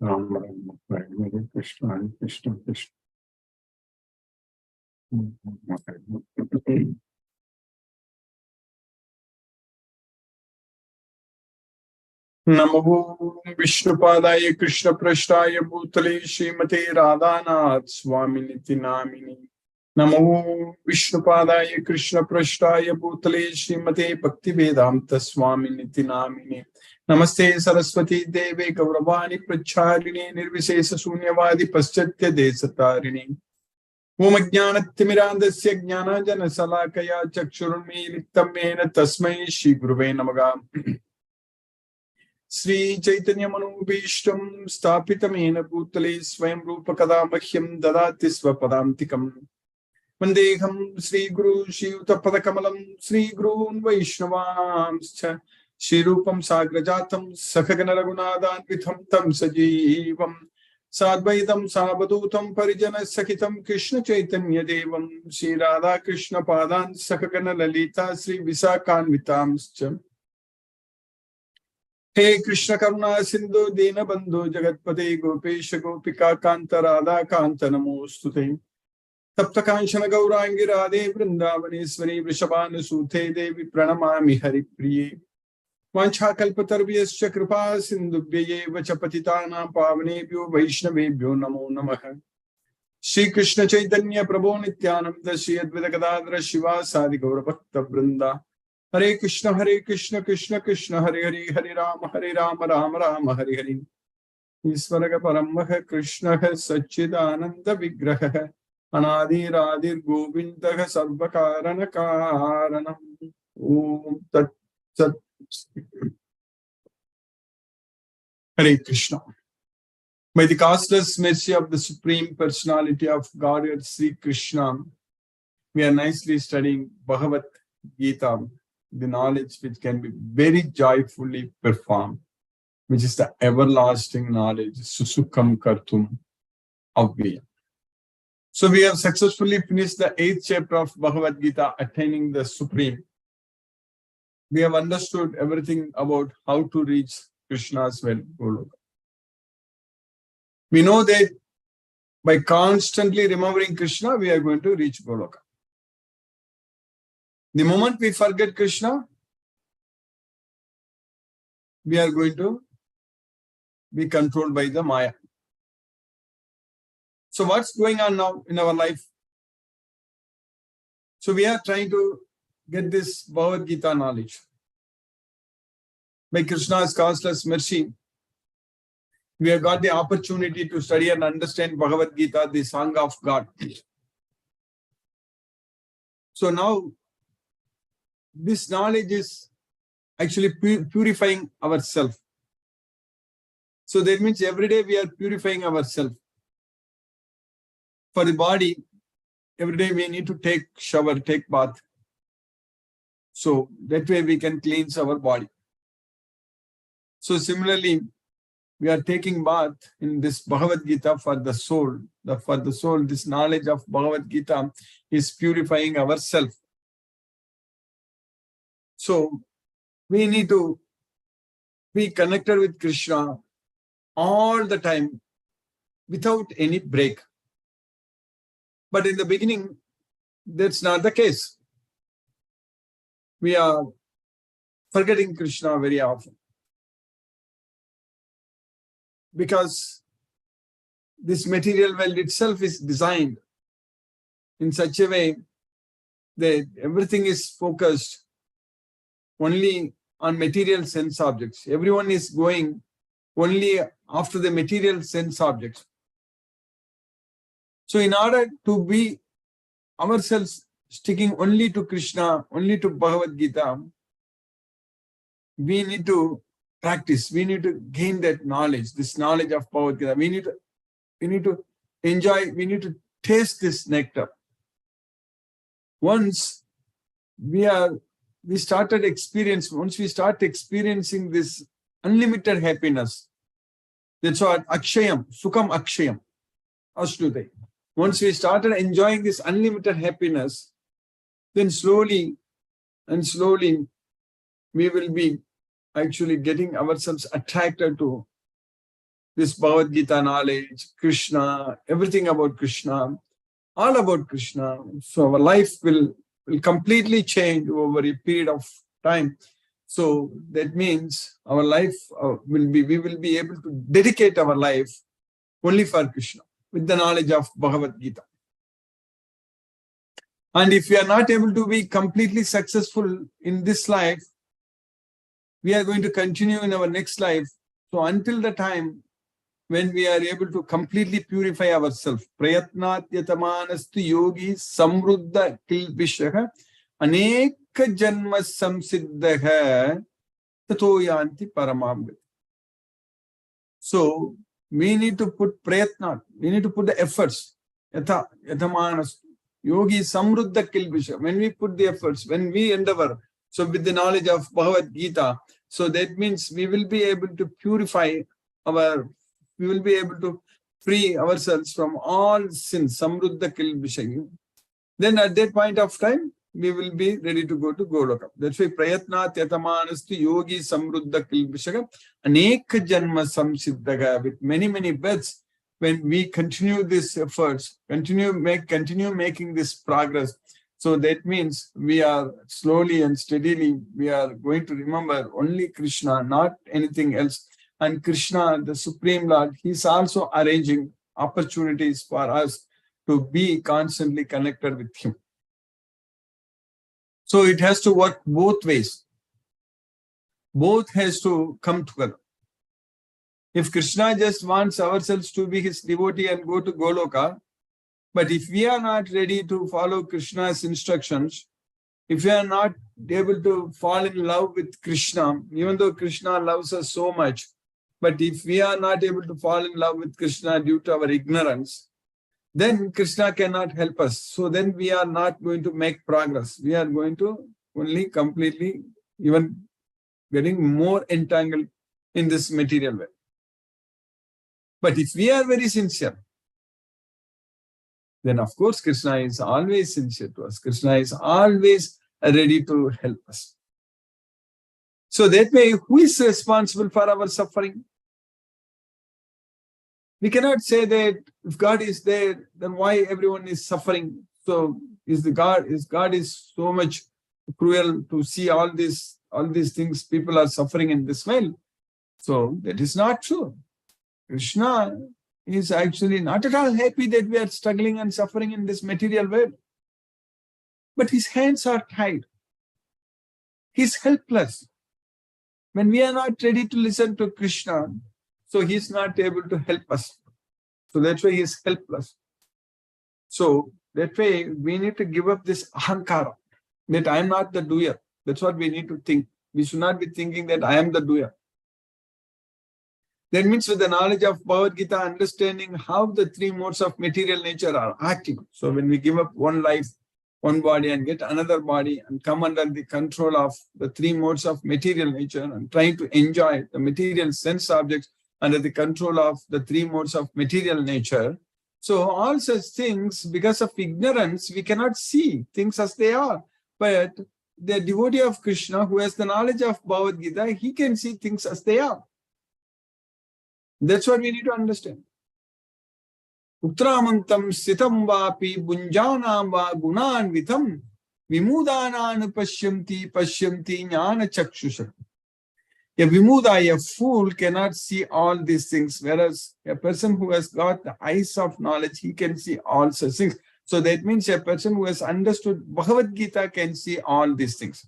Ram Ram Hare Krishna Hare Krishna Krishna. Namo Vishnupadaya Krishna Prashtaya Bhutale Srimate Radhanath Swaminiti Namini. Namo Vishnupadaya Krishna Prashtaya Bhutale Srimate Bhaktivedanta Swaminiti Namini. Namaste Saraswati Deve Gauravani Pracharini Nirvisesa Sunyavadi Paschatya Desatarini. Om Ajnanatimirandasya Jnananjana Salakaya Chakshurunmilitam Mena Tasmai Shri Guruve Namaha. Sri Chaitanya Manubhishtam Stapitamena Bhutale Swayam Rupa Kadamahyam Dadati Swapadamtikam Vandeham Sri Guru Shri Utapadakamalam Sri Gurun Vaishnavamscha Shri Rupam Sagrajatam Sakhagana Raghunadan Vitham Tam Sajivam Sadvaitam Savadutam Parijana Sakitam Krishna Chaitanya Devam Sri Radha Krishna Padan Sakhagana Lalita Sri Visakan Vitamscha. Hey Krishna Karuna Sindhu Dina Bandhu Jagatpate Gopesha Gopika Kanta Radha Kanta Namostute Tapta Kanchana Gaurangi Radhe Vrindavaneshwari Vrishabhanu Sute Devi Pranamami Hari Priye Vancha Kalpatarvyascha Kripa Sindhubhye Vachapatitanam Pavanebhyo Vaishnavebhyo Namo Namaha. Shri Krishna Chaitanya Prabhu Nityananda Shri Advaita Gadadhara Shiva Sadi Gaura Bhakta Vrinda. Hare Krishna Krishna Krishna Hare Hare Hare Rama Rama Rama Hare Hare. Isvaraga Paramaha Krishna Satchidananda Vigraha Anadi Radir Govindaha Sarvakarana Karanam. Om Tat Sat. Hare Krishna. By the causeless mercy of the Supreme Personality of Godhead Sri Krishna, we are nicely studying Bhagavad Gita, the knowledge which can be very joyfully performed, which is the everlasting knowledge, Susukam Kartum Avya. So we have successfully finished the 8th chapter of Bhagavad Gita, attaining the Supreme. We have understood everything about how to reach Krishna's well, Goloka. We know that by constantly remembering Krishna, we are going to reach Goloka. The moment we forget Krishna, we are going to be controlled by the Maya. So what's going on now in our life? So we are trying to get this Bhagavad Gita knowledge. By Krishna's causeless mercy, we have got the opportunity to study and understand Bhagavad Gita, the song of God. So now, this knowledge is actually purifying ourselves. So that means every day we are purifying ourselves. For the body, every day we need to take shower, take bath. So that way we can cleanse our body. So similarly, we are taking bath in this Bhagavad Gita for the soul. For the soul, this knowledge of Bhagavad Gita is purifying ourselves. So we need to be connected with Krishna all the time without any break. But in the beginning, that's not the case. We are forgetting Krishna very often. Because this material world itself is designed in such a way that everything is focused only on material sense objects. Everyone is going only after the material sense objects. So in order to be ourselves sticking only to Krishna, only to Bhagavad Gita, we need to practice. We need to gain that knowledge, this knowledge of Bhagavad Gita. We need to enjoy, we need to taste this nectar. Once we start experiencing this unlimited happiness, that's what Akshayam, Sukham Akshayam, Ashtute. Once we started enjoying this unlimited happiness, then slowly we will be actually getting ourselves attracted to this Bhagavad Gita knowledge, Krishna, everything about Krishna, all about Krishna. So our life will completely change over a period of time. So that means our life we will be able to dedicate our life only for Krishna with the knowledge of Bhagavad Gita. And if we are not able to be completely successful in this life, we are going to continue in our next life. So until the time when we are able to completely purify ourselves, prayatnat yatamanastu yogi samruddha kilbishah aneka janma samsiddha tato yanti paramamgati. So we need to put prayatnat, we need to put the efforts. Yatamanastu yogi samruddha kilbishah. When we put the efforts, when we endeavor, so with the knowledge of Bhagavad Gita, so that means we will be able to purify we will be able to free ourselves from all sins, samruddha kilbishah. Then at that point of time, we will be ready to go to Goloka. That's why prayatnat yatamanastu yogi samruddha kilbishah aneka janma samsiddhaga, with many, many births. When we continue these efforts, continue making this progress, so that means we are slowly and steadily, we are going to remember only Krishna, not anything else. And Krishna, the Supreme Lord, He's also arranging opportunities for us to be constantly connected with Him. So it has to work both ways. Both has to come together. If Krishna just wants ourselves to be His devotee and go to Goloka, but if we are not ready to follow Krishna's instructions, if we are not able to fall in love with Krishna, even though Krishna loves us so much, but if we are not able to fall in love with Krishna due to our ignorance, then Krishna cannot help us. So then we are not going to make progress. We are going to only completely even getting more entangled in this material way. But if we are very sincere, then of course Krishna is always sincere to us. Krishna is always ready to help us. So that way, who is responsible for our suffering? We cannot say that if God is there, then why everyone is suffering? So God is so much cruel to see all these things, people are suffering in this way? So that is not true. Krishna is actually not at all happy that we are struggling and suffering in this material world. But His hands are tied. He's helpless. When we are not ready to listen to Krishna, so He's not able to help us. So that's why He is helpless. So that way we need to give up this ahankara, that I am not the doer. That's what we need to think. We should not be thinking that I am the doer. That means with the knowledge of Bhagavad Gita, understanding how the three modes of material nature are acting. So when we give up one life, one body, and get another body and come under the control of the three modes of material nature and trying to enjoy the material sense objects under the control of the three modes of material nature. So all such things, because of ignorance, we cannot see things as they are. But the devotee of Krishna who has the knowledge of Bhagavad Gita, he can see things as they are. That's what we need to understand. Utramantam sitam vapi bunjanam va gunanvitam vimudananu pashyamti jnana chakshusha. A vimuda, a fool, cannot see all these things, whereas a person who has got the eyes of knowledge, he can see all such things. So that means a person who has understood Bhagavad Gita can see all these things.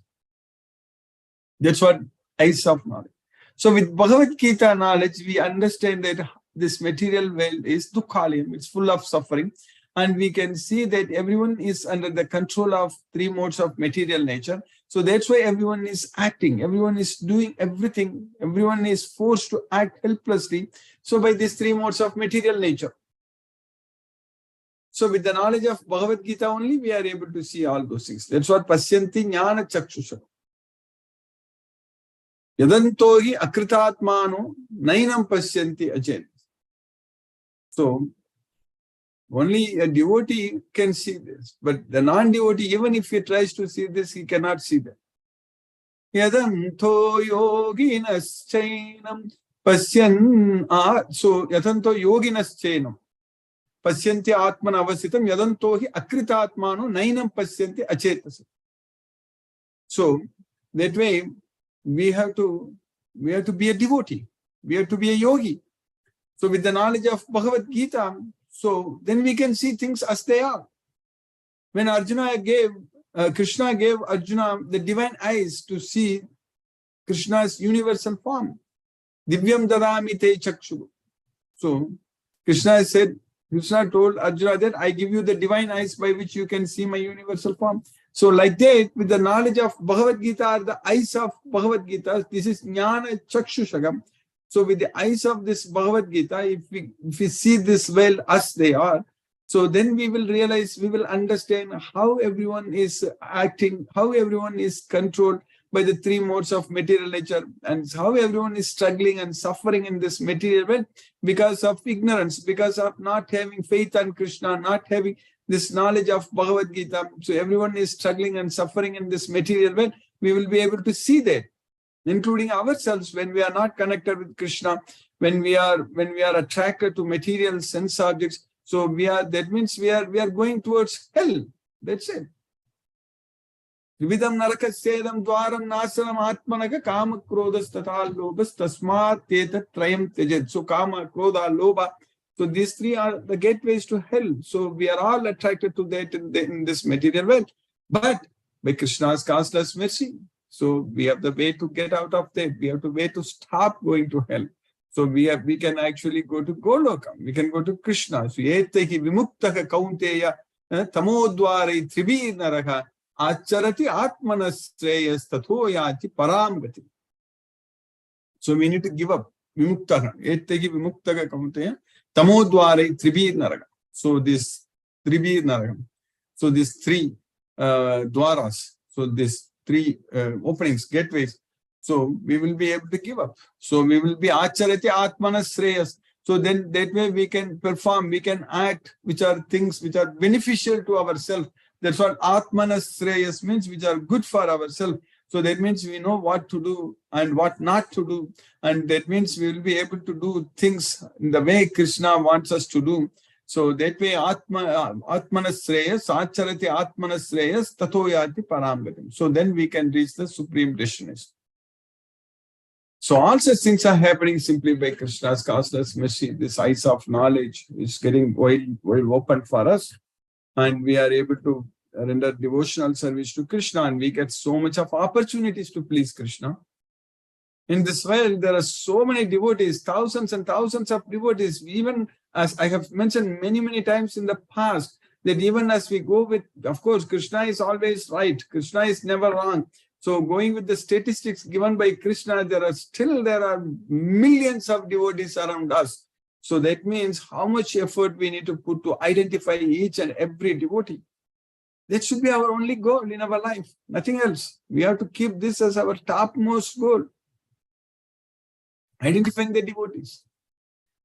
That's what eyes of knowledge. So with Bhagavad Gita knowledge, we understand that this material world is dukkhalayam, it's full of suffering. And we can see that everyone is under the control of three modes of material nature. So that's why everyone is acting, everyone is doing everything, everyone is forced to act helplessly. So by these three modes of material nature. So with the knowledge of Bhagavad Gita only, we are able to see all those things. That's what pasyanti jnana chakshusha. Yadantohi akritatmano nainam pasyanti achen. So only a devotee can see this, but the non-devotee, even if he tries to see this, he cannot see that. Yadanto yoginaschainam Pasyan, so yatanto yoginaschenam. Pasyanti atman avasitam yadanto hi akritatmano nainam pasyanti achetas. So that way we have to be a devotee. We have to be a yogi. So with the knowledge of Bhagavad Gita, so then we can see things as they are. When Krishna gave Arjuna the divine eyes to see Krishna's universal form. Divyam dadami te chakshu. So Krishna told Arjuna that I give you the divine eyes by which you can see my universal form. So like that, with the knowledge of Bhagavad Gita or the eyes of Bhagavad Gita, this is jnana chakshushagam. So with the eyes of this Bhagavad Gita, if we see this well as they are, so then we will realize, we will understand how everyone is acting, how everyone is controlled by the three modes of material nature, and how everyone is struggling and suffering in this material world because of ignorance, because of not having faith on Krishna, not having this knowledge of Bhagavad Gita. So everyone is struggling and suffering in this material world. We will be able to see that, including ourselves, when we are not connected with Krishna, when we are attracted to material sense objects. So that means we are going towards hell. That's it. Vividam narakassedam dwaram nasaram atmanaka kama krodhas tatha lobhas tasmat tetat trayam tyajet. So kama, krodha, lobha. So these three are the gateways to hell. So we are all attracted to that in this material world. But by Krishna's causeless mercy, so we have the way to get out of that. We have the way to stop going to hell. So we can actually go to Goloka. We can go to Krishna. So etehi vimuktaka kaunteya tamodvare tribhi naraha acharati atmanasreyas tatho yati paramgati. So we need to give up. Vimuktaka. Etehi vimuktaka kaunteya tamodvare tribhi naraha. So this tribhi naraha. So these three dwaras. So this three openings, gateways. So we will be able to give up. So we will be acharati atmanasreyas. So then that way we can perform, we can act, which are things which are beneficial to ourselves. That's what atmanasreyas means, which are good for ourselves. So that means we know what to do and what not to do. And that means we will be able to do things in the way Krishna wants us to do. So that way atmanasreyas, acharati atmanasreyas, tato yati paramgatim. So then we can reach the supreme destination. So all such things are happening simply by Krishna's causeless mercy. This eyes of knowledge is getting wide open for us, and we are able to render devotional service to Krishna, and we get so much of opportunities to please Krishna. In this world, there are so many devotees, thousands and thousands of devotees. Even as I have mentioned many times in the past, that even as we go with, of course, Krishna is always right. Krishna is never wrong. So going with the statistics given by Krishna, there are millions of devotees around us. So that means how much effort we need to put to identify each and every devotee. That should be our only goal in our life, nothing else. We have to keep this as our topmost goal. Identifying the devotees,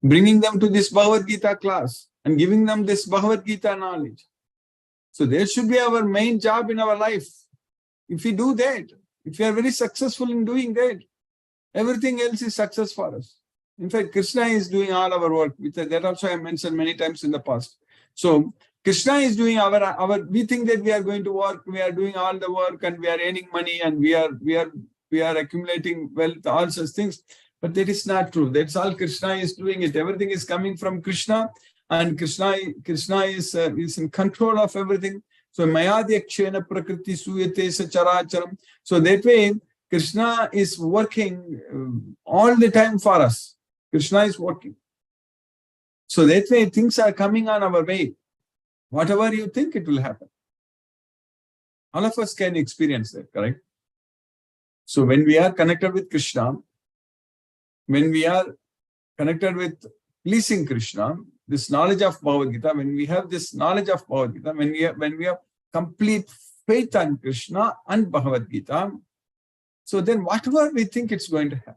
bringing them to this Bhagavad Gita class and giving them this Bhagavad Gita knowledge. So that should be our main job in our life. If we do that, if we are very successful in doing that, everything else is success for us. In fact, Krishna is doing all our work. That also I mentioned many times in the past. So Krishna is doing we think that we are going to work, we are doing all the work and we are earning money and we are accumulating wealth, all such things. But that is not true. That's all Krishna is doing it. Everything is coming from Krishna, and Krishna is in control of everything. So mayadhyakshena prakriti suyate sacharacharam. So that way Krishna is working all the time for us. Krishna is working. So that way things are coming on our way. Whatever you think, it will happen. All of us can experience that, correct? So when we are connected with Krishna, when we are connected with pleasing Krishna, this knowledge of Bhagavad Gita, when we have this knowledge of Bhagavad Gita, when we have complete faith on Krishna and Bhagavad Gita, so then whatever we think, it's going to happen.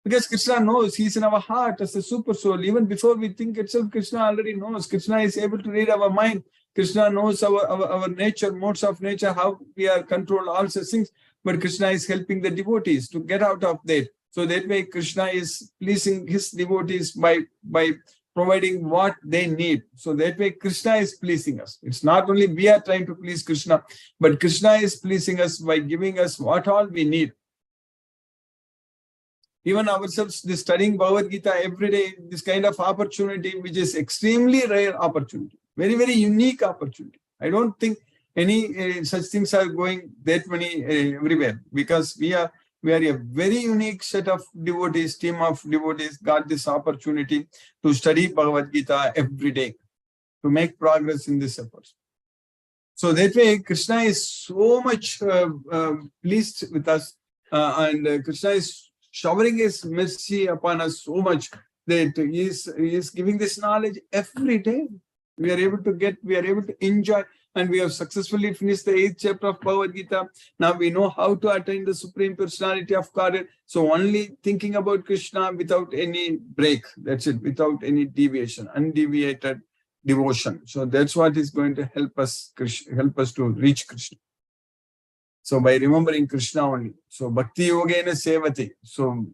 Because Krishna knows, he's in our heart as a super soul. Even before we think itself, Krishna already knows. Krishna is able to read our mind. Krishna knows our nature, modes of nature, how we are controlled, all such things. But Krishna is helping the devotees to get out of that. So that way Krishna is pleasing his devotees by providing what they need. So that way Krishna is pleasing us. It's not only we are trying to please Krishna, but Krishna is pleasing us by giving us what all we need. Even ourselves, this studying Bhagavad Gita every day, this kind of opportunity, which is extremely rare opportunity, very, very unique opportunity. I don't think any such things are going that many everywhere, because we are a very unique set of devotees, team of devotees, got this opportunity to study Bhagavad Gita every day, to make progress in this effort. So that way, Krishna is so much pleased with us, and Krishna is showering his mercy upon us so much that he is giving this knowledge every day. We are able to enjoy, and we have successfully finished the 8th chapter of Bhagavad Gita. Now we know how to attain the Supreme Personality of Godhead. So only thinking about Krishna without any break, that's it, without any deviation, undeviated devotion. So that's what is going to help us to reach Krishna. So by remembering Krishna only. So Bhakti Yogena Sevati. So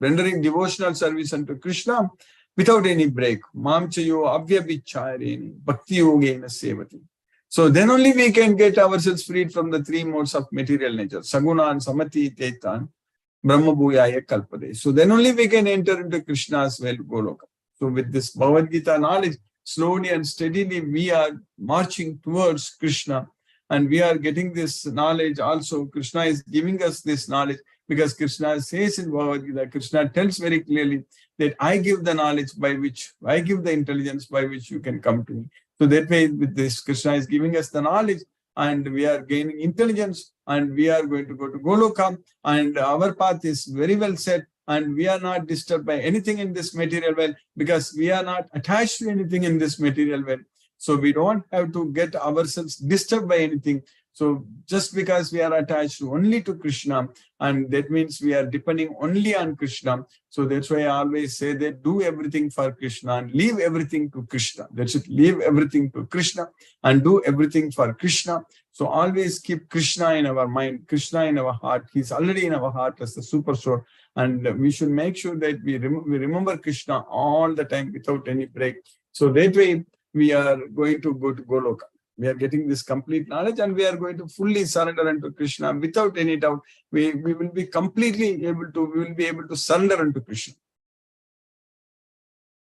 rendering devotional service unto Krishna without any break. Mamchayo Avyabhicharini Bhakti Yogena Sevati. So then only we can get ourselves freed from the 3 modes of material nature. Sagunan, Samati, Tetan, Brahma Bhuyaya Kalpade. So then only we can enter into Krishna's well Goloka. So with this Bhagavad Gita knowledge, slowly and steadily we are marching towards Krishna. And we are getting this knowledge also. Krishna is giving us this knowledge, because Krishna says in Bhagavad Gita, Krishna tells very clearly that I give the knowledge by which, I give the intelligence by which you can come to me. So that way, with this, Krishna is giving us the knowledge, and we are gaining intelligence, and we are going to go to Goloka, and our path is very well set, and we are not disturbed by anything in this material world, because we are not attached to anything in this material world. So we don't have to get ourselves disturbed by anything. So just because we are attached only to Krishna, and that means we are depending only on Krishna. So that's why I always say that do everything for Krishna and leave everything to Krishna. That's it. Leave everything to Krishna and do everything for Krishna. So always keep Krishna in our mind, Krishna in our heart. He's already in our heart as the super soul. And we should make sure that we remember Krishna all the time without any break. So that way, we are going to go to Goloka. We are getting this complete knowledge, and we are going to fully surrender unto Krishna without any doubt. We will be completely able to surrender unto Krishna.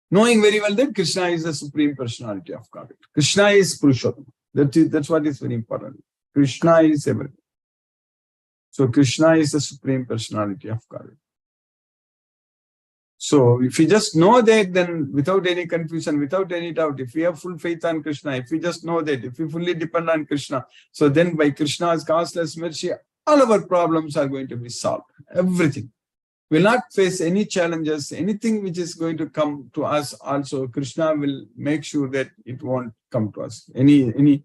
Knowing very well that Krishna is the Supreme Personality of Godhead. Krishna is Purushottam. That's what is very important. Krishna is everything. So Krishna is the Supreme Personality of Godhead. So if we just know that, then without any confusion, without any doubt, if we have full faith on Krishna, if we just know that, if we fully depend on Krishna, so then by Krishna's causeless mercy, all our problems are going to be solved. Everything. We'll not face any challenges, anything which is going to come to us also. Krishna will make sure that it won't come to us. Any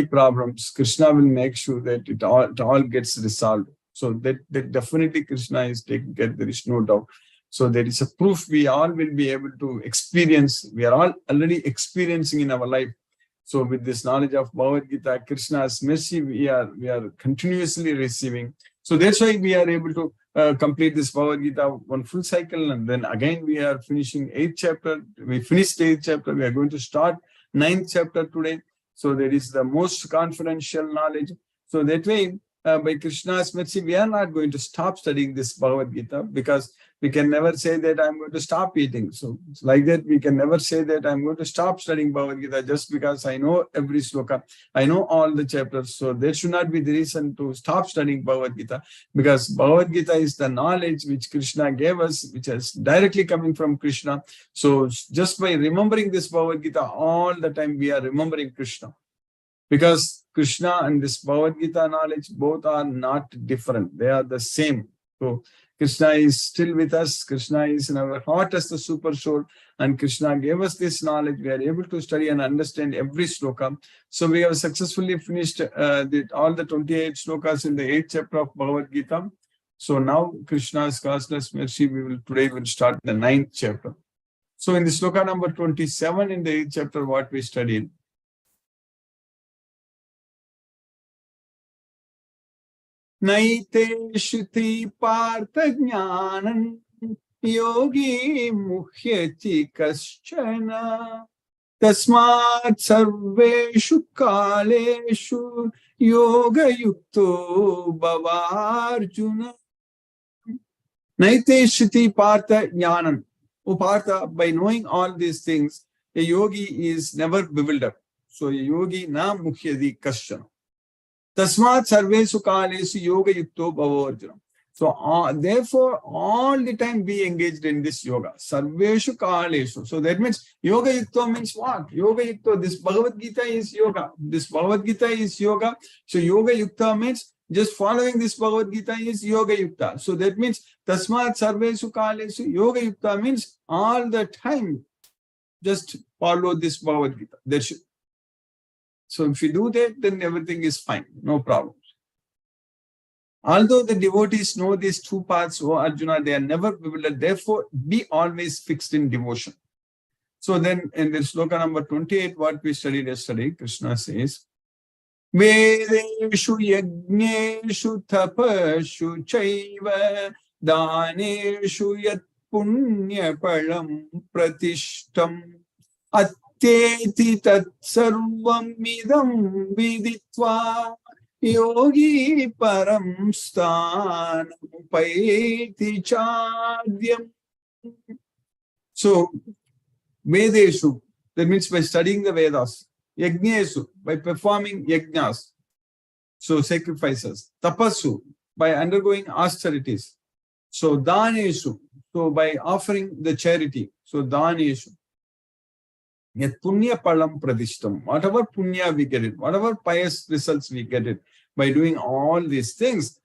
problems, Krishna will make sure that it all gets resolved. So that definitely Krishna is taking care. There is no doubt. So there is a proof we all will be able to experience. We are all already experiencing in our life. So with this knowledge of Bhagavad Gita, Krishna's mercy, we are continuously receiving. So that's why we are able to complete this Bhagavad Gita one full cycle, and then again we are finishing 8th chapter. We finished 8th chapter. We are going to start 9th chapter today. So that is the most confidential knowledge. So that way, by Krishna's mercy, we are not going to stop studying this Bhagavad Gita, because we can never say that I'm going to stop eating. So like that, we can never say that I'm going to stop studying Bhagavad Gita just because I know every sloka, I know all the chapters. So there should not be the reason to stop studying Bhagavad Gita, because Bhagavad Gita is the knowledge which Krishna gave us, which is directly coming from Krishna. So just by remembering this Bhagavad Gita all the time, we are remembering Krishna. Because Krishna and this Bhagavad Gita knowledge, both are not different. They are the same. So Krishna is still with us. Krishna is in our heart as the super soul. And Krishna gave us this knowledge. We are able to study and understand every sloka. So we have successfully finished all the 28 slokas in the 8th chapter of Bhagavad Gita. So now Krishna's causeless mercy, today we'll start the 9th chapter. So in the sloka number 27 in the 8th chapter, what we studied, Naite Shruti Partha Jnanam Yogi Muhyati Kaschana Tasmat Sarveshu Kaleshu Yoga Yukto Bhavarjuna. Naite Shruti Partha Jnanam. O Partha, by knowing all these things, a yogi is never bewildered. So a yogi na mukhyadi kaschana. Tasmat sarvesu kalesu yoga yukto bhava. So therefore, all the time be engaged in this yoga. Sarveshu kaleshu. So that means yoga yukto means what? Yoga yukto, this Bhagavad Gita is yoga. This Bhagavad Gita is yoga. So yoga yukta means just following this Bhagavad Gita is yoga yukta. So that means tasmat sarvesu kalesu. Yoga yukta means all the time just follow this Bhagavad Gita. That's it. So if you do that, then everything is fine. No problem. Although the devotees know these two paths, O Arjuna, they are never bewildered. Therefore, be always fixed in devotion. So then in the sloka number 28, what we studied yesterday, Krishna says, Vedeshu yajneshu tapashu chaiva daneshu yat punya param pratishtam atyeti tat sarvam idam viditva yogi param sthanam paiti chadyam. So, Vedeshu, that means by studying the Vedas. Yajnesu, by performing yajnas, so sacrifices. Tapasu, by undergoing austerities. So daneshu, so by offering the charity. So daneshu. Yat punya palam pradishtam. Whatever punya we get it, whatever pious results we get it, by doing all these things,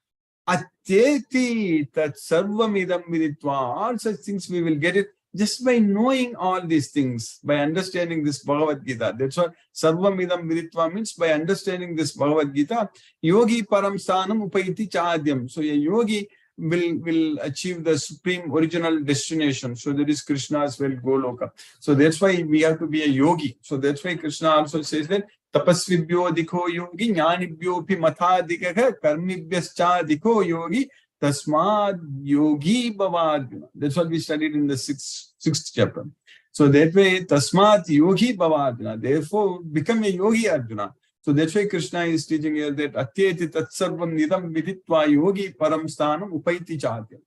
atyeti tat sarvam idam viditva. All such things we will get it just by knowing all these things, by understanding this Bhagavad Gita. That's what sarvam idam viditva means. By understanding this Bhagavad Gita, yogi param sthanam upaiti chadyam. So a yogi will achieve the supreme original destination. So that is Krishna's well Goloka. So that's why we have to be a yogi. So that's why Krishna also says that tapasvibhyo dikho yogi jnanibhyo pi matha dikha karmibhyascha dikho yogi tasmad yogi bhavadhyana. That's what we studied in the sixth chapter. So that way tasmad yogi bhavadhyana. Therefore become a yogi Arjuna. So that's why Krishna is teaching here that atyeti tatsarvam nidam viditva yogi param sthanam upaiti chadyam.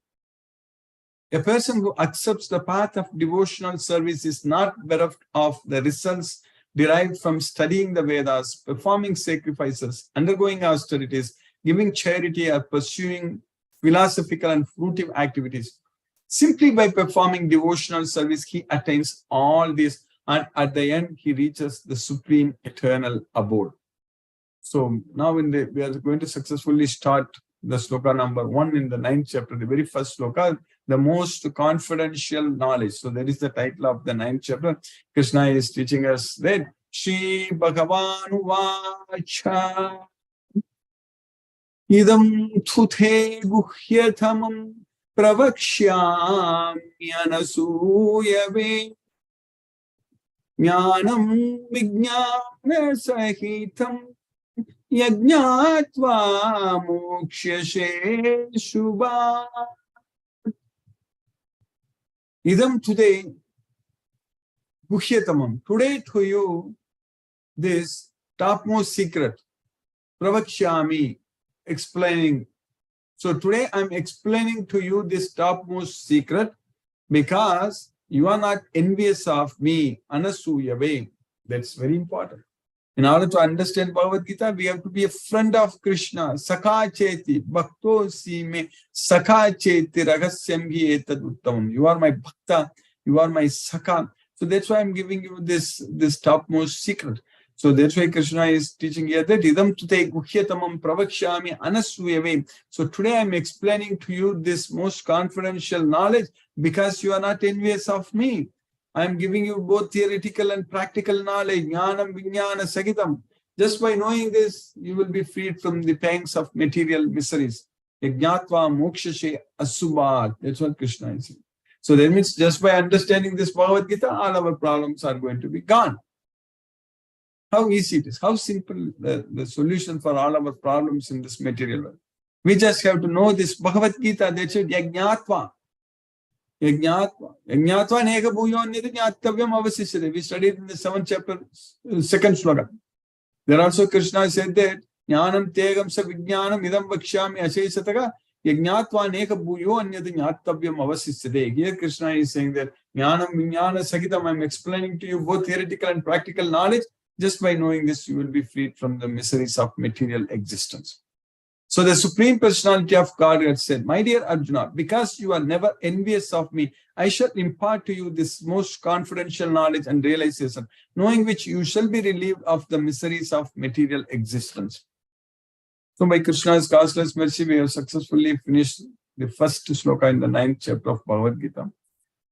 A person who accepts the path of devotional service is not bereft of the results derived from studying the Vedas, performing sacrifices, undergoing austerities, giving charity, or pursuing philosophical and fruitive activities. Simply by performing devotional service, he attains all this, and at the end, he reaches the supreme eternal abode. So now we are going to successfully start the sloka number 1 in the 9th chapter, the very first sloka, the most confidential knowledge. So that is the title of the 9th chapter. Krishna is teaching us that Shri Bhagavan Vacha Idam Thuthe Guhyathamam Pravakshyami Anasuyave Jnanam Vijnana Sahitam Yajnatva Mokshashe Shubha. Idam today, Guhyatamam. Today to you, this topmost secret, Pravakshyami, explaining. So today I'm explaining to you this topmost secret because you are not envious of me, Anasuyave. That's very important. In order to understand Bhagavad Gita, we have to be a friend of Krishna. Sakha cheti, bhakto sime, sakha cheti, ragasyam hi etad uttamam. You are my bhakta, you are my sakha. So that's why I'm giving you this topmost secret. So that's why Krishna is teaching here that idam tute guhyatamam pravakshyami anasuyave. So today I'm explaining to you this most confidential knowledge because you are not envious of me. I am giving you both theoretical and practical knowledge, jnanam vijnana sagitam. Just by knowing this, you will be freed from the pangs of material miseries. Yajnatva mokshashe asubhat. That's what Krishna is saying. So that means just by understanding this Bhagavad Gita, all our problems are going to be gone. How easy it is, how simple the solution for all our problems in this material world. We just have to know this Bhagavad Gita. That's it. Yajñātva. Yajñātva. Yajñātva neka bhuyonyati jñātavyam avasishyate. We studied in the 7th chapter, 2nd sloka. There also Krishna said that Jnanam tegam sa vijnanam idam vakshyami asesataka yajñātva neka bhuyonyati jñātavyam avasishyate. Here Krishna is saying that Jnanam vijnana sahitam. I'm explaining to you both theoretical and practical knowledge. Just by knowing this, you will be freed from the miseries of material existence. So the Supreme Personality of Godhead said, my dear Arjuna, because you are never envious of me, I shall impart to you this most confidential knowledge and realization, knowing which you shall be relieved of the miseries of material existence. So by Krishna's causeless mercy, we have successfully finished the first sloka in the 9th chapter of Bhagavad Gita.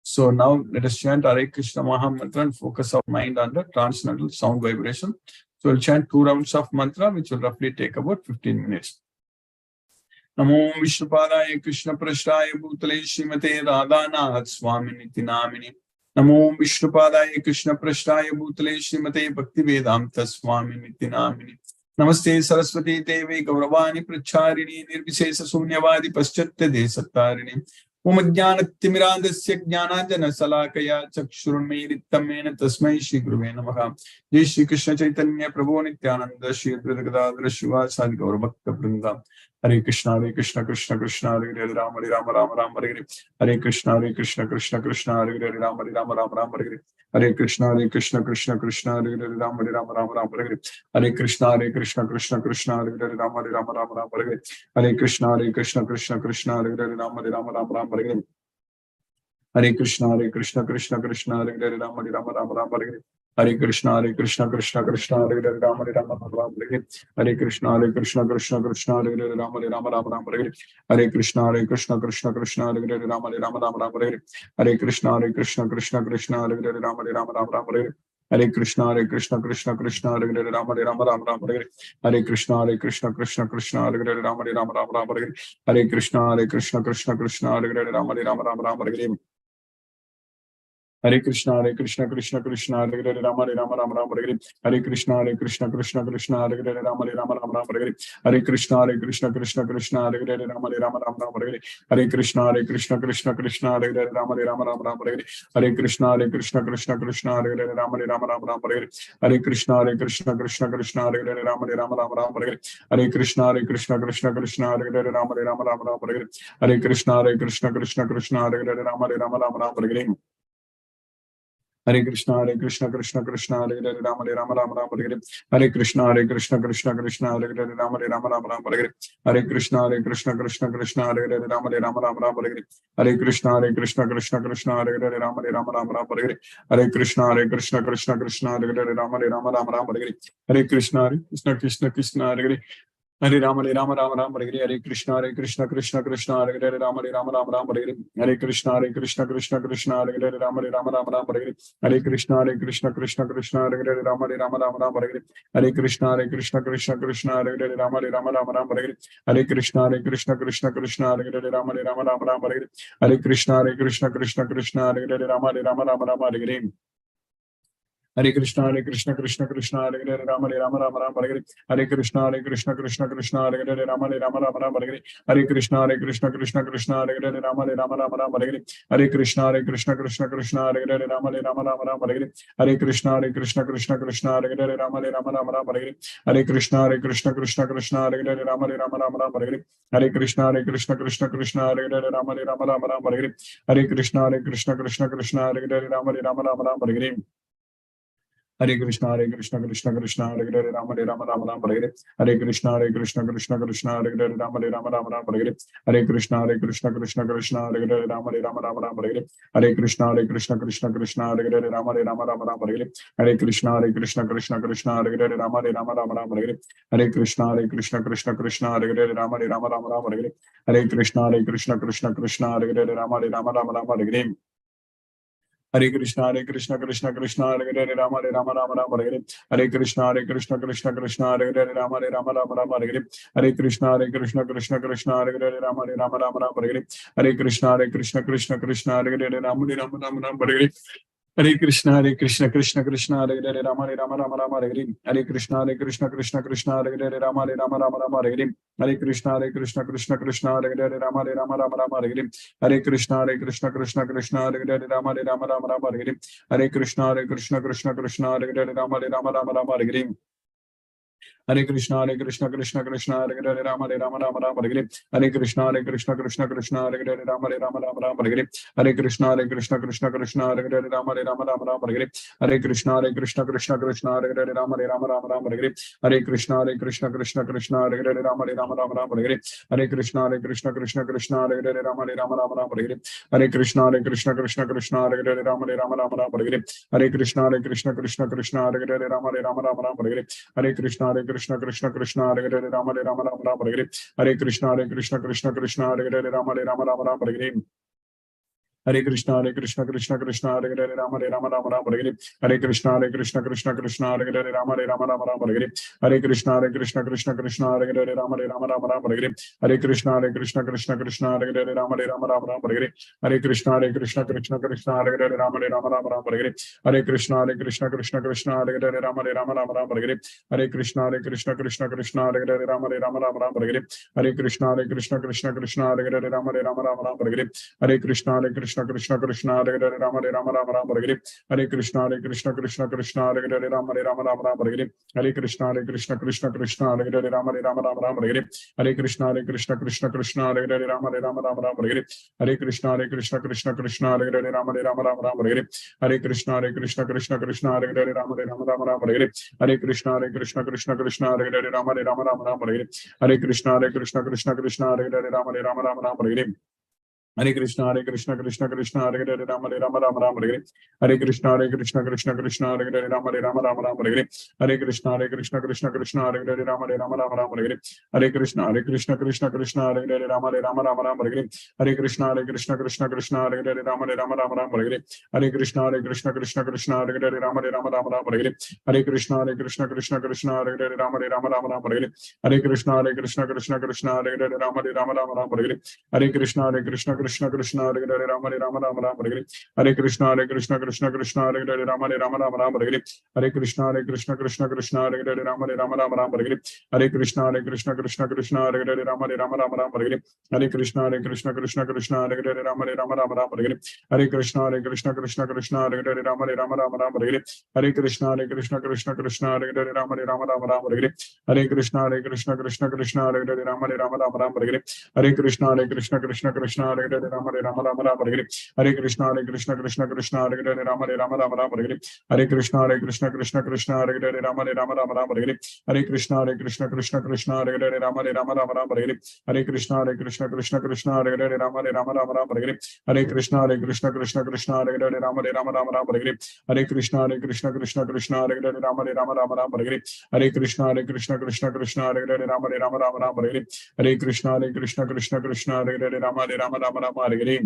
So now let us chant Hare Krishna Maha Mantra and focus our mind on the transcendental sound vibration. So we'll chant 2 rounds of mantra, which will roughly take about 15 minutes. Namo Vishnupadaya Krishna Prashtaya Bhutale Srimate Radhanath Swaminiti Namini. Namo Vishnupadaya Krishna Prashtaya Bhutale Srimate Bhaktivedanta Swaminiti Namini. Namaste Saraswati Devi Gauravani Pracharini Nirvishesha Sunyavadi Paschatya Desattarini. Om Jnanatimirandasya Jnananjana Salakaya Chakshurunmiritamena Tasmai Shri Guruve Namaha. Jai Shri Krishna Chaitanya Prabhu Nityananda Shri Advaita Shiva Sadi Gaur Bhakta Vrinda. Hare Krishna Krishna Krishna Hare Hare Rama Rama Rama Hare Hare. Hare Krishna Krishna Krishna Hare Hare Rama Rama Hare Hare. Hare Krishna Krishna Krishna Hare Hare Rama Rama Hare Hare. Hare Krishna Krishna Krishna Hare Hare Rama Rama Hare Hare. Hare Krishna Krishna Krishna Hare Hare Rama Rama Hare Hare. Hare Krishna Krishna Hare Hare Rama Rama Hare Hare. Hare Krishna Krishna Hare Hare Rama Rama Hare Hare. Hare Krishna Krishna Hare Hare Rama Rama Hare Hare. Hare Krishna Krishna Hare Hare Rama Rama Hare Hare. Hare Krishna Krishna Hare Hare Rama Rama Hare Hare. Hare Krishna Krishna Hare Hare Rama Rama Hare Hare. Hare Krishna Krishna Hare Hare Rama Rama Hare Hare. Hare Krishna Krishna Hare Hare Rama Rama Hare Hare. Hare Krishna Krishna Hare Hare Rama Rama Hare Hare. Hare Krishna Krishna Hare Hare Rama Rama Hare Hare. Hare Krishna Krishna Hare Hare Rama Rama Hare Hare. Hare Krishna Krishna Hare Hare Rama Rama Hare Hare. Hare Krishna Krishna Hare Hare Rama Rama Hare Hare. Hare Krishna Krishna Hare Hare Rama Rama Hare Hare. Hare Krishna Krishna Hare Hare Rama Rama Hare Hare. Hare Krishna Krishna Hare Hare Rama Rama Hare Hare. Hare Krishna Krishna Hare Hare Rama Rama Hare Hare. Hare Krishna Krishna Hare Hare Rama Rama Hare Hare. Hare Krishna Krishna Hare Hare Rama Rama Hare Hare. Hare Krishna Krishna Hare Hare Rama Rama Hare Hare. Hare Krishna Krishna Hare Hare Rama Rama Hare Hare. Hare Krishna Krishna Hare Hare Hare Rama Hare Hare. Hare Krishna Krishna Hare Hare Rama Rama Hare Hare. Hare Krishna Krishna Hare Hare Rama Rama Hare Hare. Hare Krishna Krishna Hare Hare Rama Rama Hare Hare. Hare Krishna Krishna Hare Hare Rama Rama Hare Hare. Hare Krishna Krishna Hare Hare Rama Rama Hare Hare. Hare Krishna Krishna Hare Hare Rama Rama Hare Hare. Hare Krishna Krishna Hare Hare Rama Rama Hare Hare. Hare Krishna Krishna Hare Hare Rama Rama Hare Hare. Hare Krishna Krishna Hare Hare Rama Rama Hare Hare. Hare Krishna Krishna Hare Hare Rama Rama Hare Hare. Hare Krishna Krishna Hare Hare Rama Rama Hare Hare. Hare Krishna Krishna Hare Hare Rama Rama Hare Hare. Hare Krishna Krishna Hare Hare Rama Rama Hare Hare. Hare Krishna Krishna Hare Hare Rama Rama Hare Hare. Hare Krishna Krishna Hare Hare Rama Rama Hare Hare. Hare Krishna Krishna Hare Hare Rama Rama Hare Hare. Hare Krishna Krishna Hare Hare Rama Rama Hare Hare. Hare Krishna Krishna Hare Hare Rama Rama Hare Hare. Hare Krishna Krishna Hare Hare Rama Rama Hare Hare. Hare Krishna Krishna Hare Hare Rama Rama Hare Hare. Hare Krishna Krishna Hare Hare Rama Rama Hare Hare. Hare Krishna Hare Hare Rama Rama Hare Hare. Hare Krishna Krishna Hare Hare Rama Rama Hare Hare. Hare Krishna Krishna Hare Hare Rama Rama Hare Hare. Hare Krishna Krishna Hare Hare Rama Rama Hare Hare. Hare Krishna Krishna Krishna Hare Hare Rama Rama Rama Rama Hare Hare Hare Krishna Krishna Krishna Hare Hare Rama Rama Rama Rama Hare Hare Hare Krishna Krishna Krishna Hare Hare Rama Rama Rama Rama Hare Hare Hare Krishna Krishna Krishna Hare Hare Rama Rama Rama Rama Hare Hare Hare Krishna Krishna Hare Hare Rama Rama Rama Rama Hare Hare Hare Krishna Krishna Krishna Hare Hare Rama Rama Rama Rama Hare Hare Hare Krishna Krishna Krishna Hare Hare Rama Rama Rama Rama Hare Hare Hare Krishna Krishna Hare Hare Rama Rama Rama Rama Hare Hare Hare Krishna Krishna Hare Hare Rama Rama Rama Rama Hare Hare Hare Krishna Krishna Hare Hare Rama Rama Rama Rama Hare Hare Hare Krishna Krishna Hare Hare Rama Rama Rama Rama Hare Hare Hare Krishna Krishna Hare Hare Rama Rama Rama Rama Hare Hare Hare Krishna Krishna Hare Hare Rama Rama Rama Rama Hare Hare Hare Krishna Hare Hare Rama Rama Rama Rama Hare Hare Hare Krishna Krishna Hare Hare Rama Rama Rama Rama Hare Hare Hare Krishna Krishna Hare Hare Rama Rama Rama Rama Hare Hare Hare Krishna Krishna Hare Hare Rama Rama Rama Rama Hare Hare Hare Krishna Krishna Hare Hare Rama Rama Rama Rama Hare Hare Hare Krishna Krishna Hare Hare Rama Rama Rama Rama Hare Hare Hare Krishna Krishna Hare Hare Rama Rama Rama Rama Hare Hare Hare Krishna Krishna Hare Hare Rama Rama Rama Rama Hare Hare Hare Krishna Krishna Hare Hare Rama Rama Rama Rama Hare Hare Hare Krishna Krishna Hare Hare Rama Rama Rama Rama Hare Hare Hare Krishna Krishna Hare Hare Rama Rama Rama Rama Hare Hare Hare Krishna Krishna Hare Hare Rama Rama Rama Rama Hare Hare Hare Krishna Krishna Hare Hare Rama Rama Rama Rama Hare Hare Hare Krishna Krishna Hare Hare Rama Rama Rama Rama Hare Hare Hare Krishna Krishna Hare Hare Rama Rama Rama Rama Hare Hare Hare Krishna Krishna Hare Hare Rama Rama Rama Rama Hare Hare Hare Krishna Krishna Hare Hare Rama Rama Rama Rama Hare Hare Hare Krishna Krishna Hare Hare Rama Rama Rama Rama Hare Hare Hare Krishna Hare Hare Rama Rama Rama Rama Hare Hare Hare Krishna Krishna Hare Hare Rama Rama Rama Rama Hare Hare Hare Krishna Krishna Hare Hare Rama Rama Rama Rama Hare Hare Hare Krishna Krishna Hare Hare Rama Rama Rama Rama Hare Hare Hare Krishna Krishna Hare Hare Rama Rama Rama Rama Hare Hare Hare Krishna Krishna Hare Hare Rama Rama Rama Rama Hare Hare Hare Krishna Krishna Hare Hare Rama Rama Rama Rama Hare Hare Hare Krishna Krishna Hare Hare Rama Rama Rama Rama Hare Hare Hare Krishna Krishna Hare Hare Rama Rama Rama Rama Hare Hare Hare Krishna Krishna Hare Hare Rama Rama Rama Rama Hare Hare Hare Krishna Krishna Hare Hare Rama Rama Rama Rama Hare Hare Hare Krishna Krishna Hare Hare Rama Rama Rama Rama Hare Hare Hare Krishna Krishna Hare Hare Rama Rama Rama Rama Hare Hare Hare Krishna Krishna Hare Hare Rama Rama Rama Rama Hare Hare Hare Krishna Krishna Hare Hare Rama Rama Rama Rama Hare Hare Hare Krishna Krishna Hare Hare Rama Rama Rama Rama Hare Hare Hare Krishna Krishna Hare Hare Rama Rama Rama Rama Hare Hare Hare Krishna Krishna Hare Hare Rama Rama Rama Rama Hare Hare Hare Krishna Krishna Hare Hare Rama Rama Rama Rama Hare Hare Hare Krishna Krishna Hare Hare Rama Rama Rama Rama Hare Hare Hare Krishna Krishna Hare Hare Rama Rama Rama Rama Hare Hare Hare Krishna Krishna Hare Hare Rama Rama Rama Rama Hare Hare Hare Krishna Krishna Hare Hare Rama Rama Rama Rama Hare Hare Hare Krishna Krishna Hare Hare Rama Rama Rama Rama Hare Hare Hare Krishna Krishna Hare Hare Rama Rama Rama Rama Hare Hare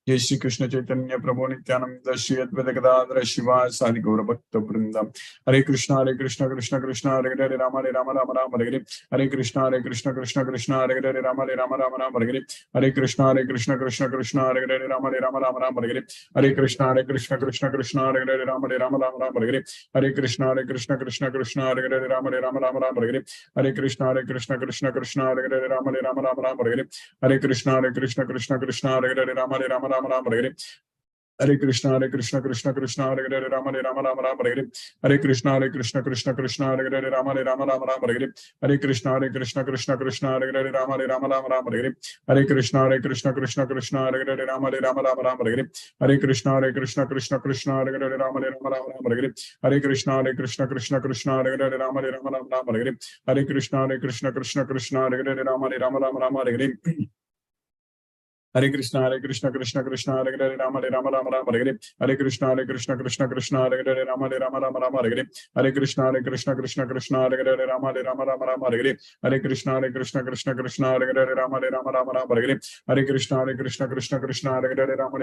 जय श्री कृष्ण चैतन्य प्रभु नित्यानंद श्री अद्वैत गदाधर शिवाय सादि गौर भक्त वृंद हरे Krishna Krishna Krishna Hare Hare Ram Ram Ram Hare Hare Hare Krishna Krishna Krishna Hare Hare Ram Ram Ram Hare Hare Hare Krishna Krishna Krishna Hare Hare Ram Ram Hare Hare Hare Krishna Krishna Krishna Hare Hare Ram Ram Hare Hare Hare Krishna Krishna Krishna Hare Hare Ram Ram Hare Hare Hare Krishna Krishna Krishna Hare Hare Ram Ram Hare Hare Hare Krishna Krishna Krishna Hare Hare Ram Ram Hare Hare Hare Krishna Krishna Krishna Hare Hare Ram Ram Hare Hare Hare Krishna Krishna Krishna Hare Hare Ram Ram Hare Hare Hare Krishna Krishna Krishna Hare Hare Ram Ram Hare Hare Hare Krishna Krishna Krishna Hare Hare Ram Ram Hare Hare Hare Krishna Krishna Krishna Hare Hare Ram Ram Hare Hare Hare Krishna Krishna Krishna Hare Hare Ram Ram Hare Hare Hare Krishna Krishna Krishna Hare Hare Ram Ram Hare Hare Hare Krishna Krishna Hare Hare Ram Ram Hare Hare Hare Krishna Krishna Krishna Hare Hare Ram Ram Hare Hare Hare Krishna Krishna Krishna Hare Hare Ram Ram Hare Hare Hare Krishna Krishna Krishna Hare Hare Ram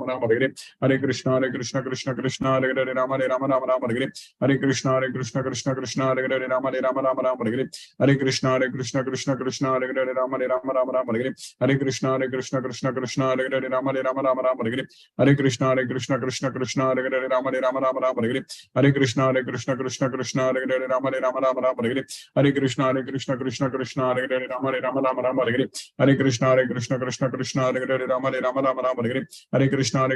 Ram Hare Hare Hare Krishna Krishna Krishna Hare Hare Ram Ram Hare Hare Hare Krishna Krishna Krishna Hare Hare Ram Ram Hare Hare Hare Krishna Krishna Krishna Hare Hare Ram Ram Hare Hare Hare Krishna Krishna Krishna Hare Hare Ram Ram Hare Hare Hare Krishna Krishna Krishna Krishna Hare Hare Rama Rama Rama Rama Hare Hare Hare Krishna Krishna Krishna Hare Hare Rama Rama Rama Rama Hare Hare Hare Krishna Krishna Hare Hare Rama Rama Rama Rama Hare Hare Hare Krishna Krishna Hare Hare Rama Rama Rama Rama Hare Hare Hare Krishna Krishna Hare Hare Rama Rama Rama Rama Hare Hare Hare Krishna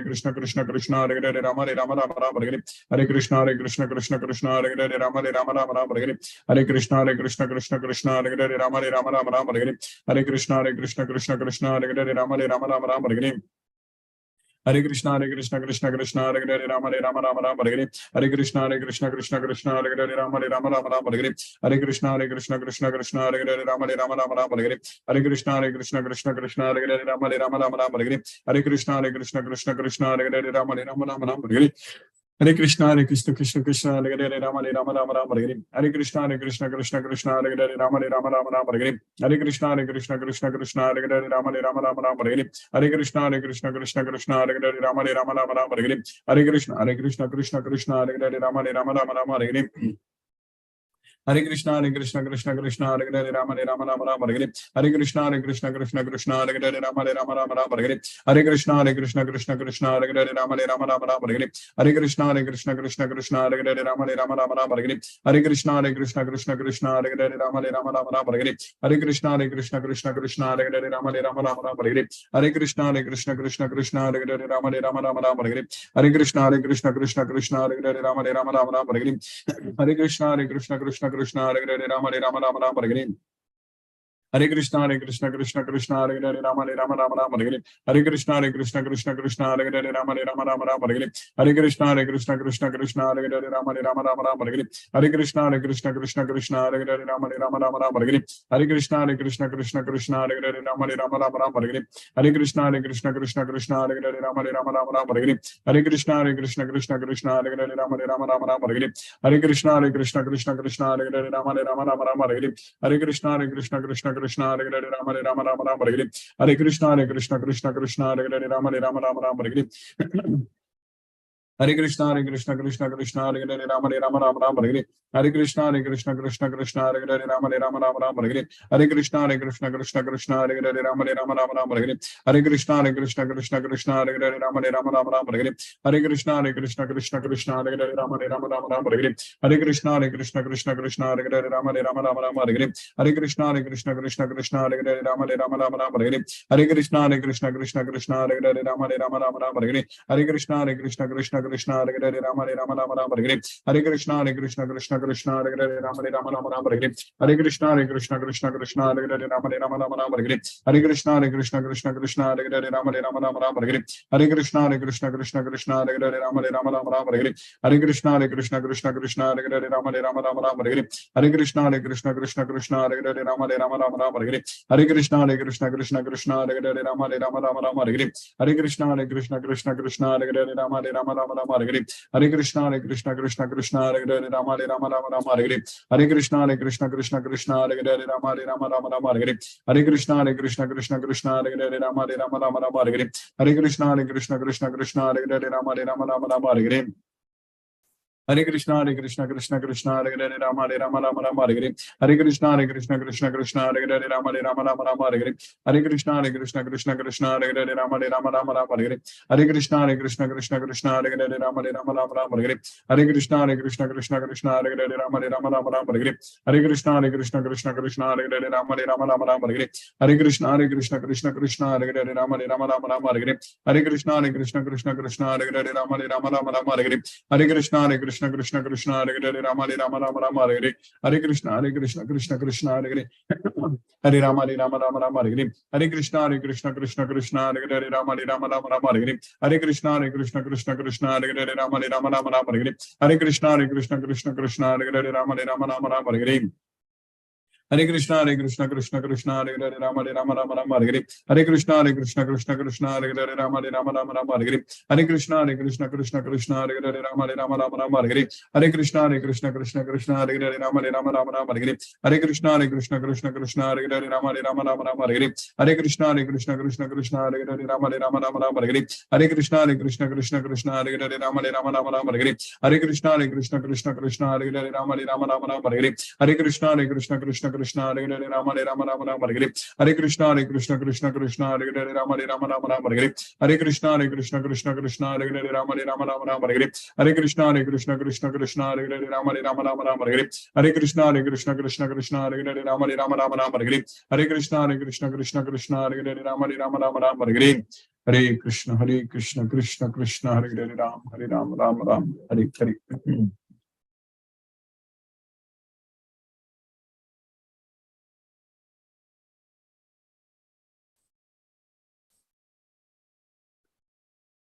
Krishna Hare Hare Rama Rama Rama Rama Hare Hare Hare Krishna Krishna Hare Hare Rama Rama Rama Rama Hare Hare Hare Krishna Krishna Hare Hare Rama Rama Rama Rama Hare Hare Hare Krishna Krishna Hare Hare Rama Rama Rama Rama Hare Hare Hare Krishna Krishna Hare Hare Rama Rama Rama Hare Hare Hare Krishna Krishna Hare Hare Rama Rama Rama Rama Hare Hare Hare Krishna Krishna Hare Hare Rama Rama Rama Rama Hare Hare Hare Krishna Krishna Hare Hare Rama Rama Rama Rama Hare Hare Hare Krishna Krishna Hare Hare Rama Rama Rama Rama Hare Hare Hare Krishna Krishna Hare Hare Rama Rama Rama Rama Hare Hare Hare Krishna Krishna Hare Hare Rama Rama Rama Rama Hare Hare Hare Krishna Krishna Hare Hare Rama Rama Rama Rama Hare Hare Hare Krishna Krishna Hare Hare Rama Rama Rama Rama Hare Hare Hare Krishna Krishna Hare Hare Rama Rama Rama Rama Hare Hare Hare Krishna Krishna Hare Hare Rama Rama Rama Rama Hare Hare Hare Krishna Krishna Hare Hare Rama Rama Rama Rama Hare Hare Hare Krishna Krishna Hare Hare Rama Rama Rama Rama Hare Hare Hare Krishna Krishna Hare Hare Rama Rama Rama Rama Hare Hare Hare Krishna Krishna Hare Hare Rama Rama Rama Rama Hare Hare Hare Krishna Krishna Hare Hare Rama Rama Rama Rama Hare Hare Hare Krishna Krishna Hare Hare Rama Rama Rama Rama Hare Hare Hare Krishna Krishna Hare Hare Rama Rama Rama Rama Hare Hare Hare Krishna Krishna Hare Hare Rama Rama Rama Rama Hare Hare Hare Krishna Krishna Hare Hare Rama Rama Rama Rama Hare Hare Hare Krishna Krishna Hare Hare Rama Rama Rama Rama Hare Hare Hare Krishna Krishna Hare Hare Rama Rama Rama Rama Hare Hare Hare Krishna Krishna Hare Hare Rama Rama Rama Rama Hare Hare Hare Krishna Krishna Hare Hare Rama Rama Rama Rama Hare Hare Hare Krishna Krishna Hare Hare Rama Rama Rama Rama Hare Hare Hare Krishna Krishna Hare Hare Rama Rama Rama Rama Hare Hare Hare Krishna Krishna Hare Hare Rama Rama Rama Rama Hare Hare Hare Krishna Krishna Hare Hare Rama Rama Rama Rama Hare Hare Hare Krishna Krishna Hare Hare Rama Rama Rama Rama Hare Hare Hare Krishna Krishna Hare Hare Rama Rama Rama Rama Hare Hare Hare Krishna Krishna Hare Hare Rama Rama Rama Rama Hare Hare Hare Krishna Krishna Hare Hare Rama Rama Rama Rama Hare Hare Hare Krishna Krishna Hare Hare Rama Rama Rama Rama Hare Hare Hare Krishna Krishna Hare Hare Rama Rama Rama Rama Hare Hare Hare Krishna Krishna Hare Hare Rama Rama Rama Rama Hare Hare Hare Krishna Krishna Hare Hare Rama Rama Rama Rama Hare Hare Hare Krishna Krishna Hare Hare Rama Rama Rama Rama Hare Hare Hare Krishna Krishna Hare Hare Rama Rama Rama Rama Hare Hare Hare Krishna Krishna Hare Hare Rama Rama Rama Rama Hare Hare Hare Krishna Krishna Hare Hare Rama Rama Rama Rama Hare Hare Hare Krishna Krishna Hare Hare Rama Rama Rama Rama Hare Hare Hare Krishna Krishna Hare Hare Rama Rama Rama Rama Hare Hare Hare Krishna Krishna Hare Hare Rama Rama Rama Rama Hare Hare Hare Krishna Krishna Hare Hare Rama Rama Rama Rama Hare Hare Hare Krishna Krishna Hare Hare Rama Rama Rama Rama Hare Hare Hare Krishna Krishna Hare Hare Rama Rama Rama Rama Hare Hare Hare Krishna Hare Hare Rama Rama Rama Rama Hare Hare Hare Krishna Krishna Hare Hare Rama Rama Rama Rama Hare Hare Hare Krishna Krishna Hare Hare Rama Rama Rama Rama Hare Hare Hare Krishna Krishna Hare Hare Rama Rama Rama Rama Hare Hare Hare Krishna Hare Hare Rama Rama Rama Hare Hare Hare Krishna Krishna Hare Hare Rama Rama Rama Rama Hare Hare Hare Krishna Krishna Hare Hare Rama Rama Rama Rama Hare Hare Hare Krishna Krishna Hare Hare Rama Rama Rama Rama Hare Hare Hare Krishna Krishna Hare Hare Rama Rama Rama Rama Hare Hare Hare Krishna Krishna Hare Hare Rama Rama Rama Rama Hare Hare Hare Krishna Krishna Hare Hare Rama Rama Rama Rama Hare Hare Hare Krishna Krishna Hare Hare Rama Rama Rama Rama Hare Hare Hare Krishna Krishna Hare Hare Rama Rama Rama Hare Hare Hare Krishna Krishna Hare Hare Hare Rama Rama Rama Hare Hare Hare Krishna Krishna Hare Hare Rama Rama Rama Rama Hare Hare Hare Krishna Krishna Hare Hare Rama Rama Rama Rama Hare Hare Hare Krishna Krishna Hare Hare Rama Rama Rama Rama Hare Hare Hare Krishna Krishna Hare Hare Rama Rama Rama Rama Hare Hare Hare Krishna Krishna Hare Hare Rama Rama Rama Rama Hare Hare Hare Krishna Krishna Hare Hare Rama Rama Rama Rama Hare Hare Hare Krishna Krishna Hare Hare Rama Rama Rama Rama Hare Hare Hare Krishna Krishna Hare Hare Rama Rama Rama Rama Hare Hare Hare Krishna Krishna Hare Hare Rama Rama Rama Rama Hare Hare Hare Krishna Krishna Hare Hare Rama Rama Rama Rama Hare Hare Hare Krishna Krishna Hare Hare Rama Rama Rama Rama Hare Hare Hare Krishna Krishna Krishna Hare Hare Rama Rama Rama Hare Hare. Hare Krishna Krishna Krishna Hare Hare Rama Rama Hare Hare. Hare Krishna Krishna Krishna Hare Hare Rama Rama Hare Hare. Hare Krishna Krishna Krishna Hare Hare Rama Rama Hare Hare. Hare Krishna Krishna Krishna Hare Hare Rama Rama Hare Hare. Hare Krishna Krishna Krishna Hare Hare Rama Rama Hare Hare. Hare Krishna Krishna Krishna Hare Hare Ram Hare Hare.